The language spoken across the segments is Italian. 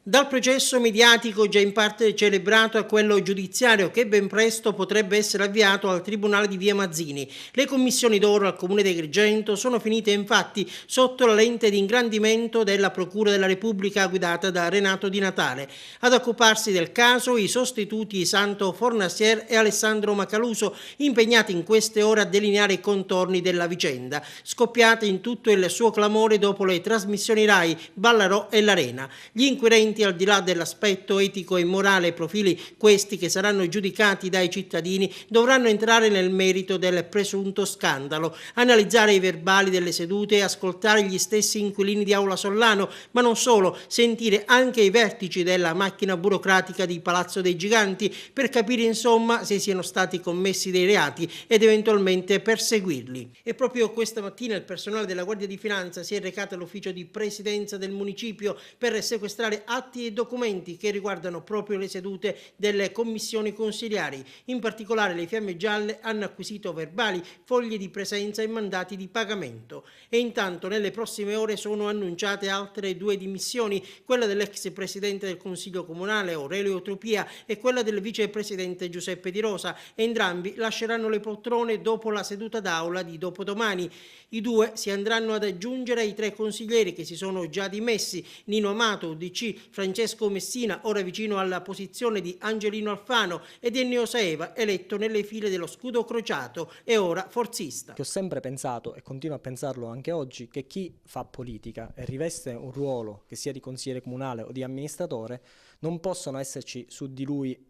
Dal processo mediatico già in parte celebrato a quello giudiziario che ben presto potrebbe essere avviato al Tribunale di Via Mazzini, le commissioni d'oro al Comune di Agrigento sono finite infatti sotto la lente di ingrandimento della Procura della Repubblica guidata da Renato Di Natale. Ad occuparsi del caso i sostituti Santo Fornacier e Alessandro Macaluso, impegnati in queste ore a delineare i contorni della vicenda, scoppiata in tutto il suo clamore dopo le trasmissioni Rai, Ballarò e l'Arena. Gli inquirenti, al di là dell'aspetto etico e morale, profili questi che saranno giudicati dai cittadini, dovranno entrare nel merito del presunto scandalo, analizzare i verbali delle sedute e ascoltare gli stessi inquilini di Aula Sollano, ma non solo, sentire anche i vertici della macchina burocratica di Palazzo dei Giganti per capire insomma se siano stati commessi dei reati ed eventualmente perseguirli. E proprio questa mattina il personale della Guardia di Finanza si è recato all'ufficio di presidenza del municipio per sequestrare atti e documenti che riguardano proprio le sedute delle commissioni consiliari. In particolare le Fiamme Gialle hanno acquisito verbali, fogli di presenza e mandati di pagamento. E intanto nelle prossime ore sono annunciate altre due dimissioni, quella dell'ex presidente del Consiglio Comunale Aurelio Tropia e quella del vicepresidente Giuseppe Di Rosa. Entrambi lasceranno le poltrone dopo la seduta d'aula di dopodomani. I due si andranno ad aggiungere ai tre consiglieri che si sono già dimessi: Nino Amato, UDC, Francesco Messina, ora vicino alla posizione di Angelino Alfano, ed Ennio Saeva, eletto nelle file dello Scudo Crociato e ora forzista. Ho sempre pensato, e continuo a pensarlo anche oggi, che chi fa politica e riveste un ruolo, che sia di consigliere comunale o di amministratore, non possono esserci su di lui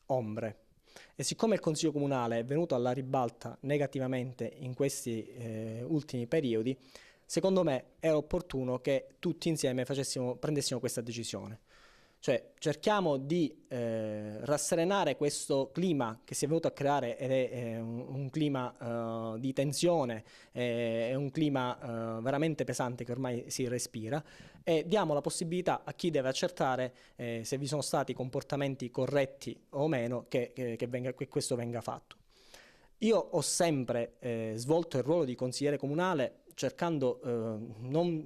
ombre. E siccome il Consiglio Comunale è venuto alla ribalta negativamente in questi ultimi periodi, secondo me era opportuno che tutti insieme prendessimo questa decisione. Cioè cerchiamo di rasserenare questo clima che si è venuto a creare, ed è un clima di tensione, è un clima veramente pesante che ormai si respira, e diamo la possibilità a chi deve accertare se vi sono stati comportamenti corretti o meno che questo venga fatto. Io ho sempre svolto il ruolo di consigliere comunale cercando,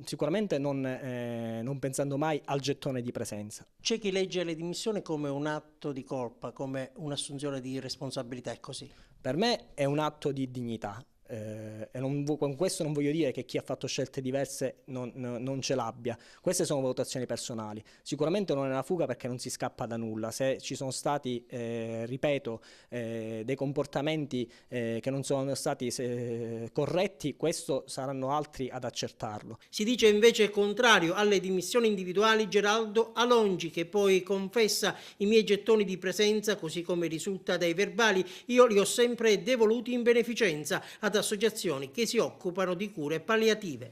sicuramente non pensando mai al gettone di presenza. C'è chi legge le dimissioni come un atto di colpa, come un'assunzione di responsabilità, è così? Per me è un atto di dignità. E con questo non voglio dire che chi ha fatto scelte diverse non ce l'abbia. Queste sono valutazioni personali. Sicuramente non è una fuga, perché non si scappa da nulla. Se ci sono stati, ripeto, dei comportamenti che non sono stati corretti, questo saranno altri ad accertarlo. Si dice invece contrario alle dimissioni individuali Geraldo Alongi, che poi confessa: i miei gettoni di presenza, così come risulta dai verbali, io li ho sempre devoluti in beneficenza ad associazioni che si occupano di cure palliative.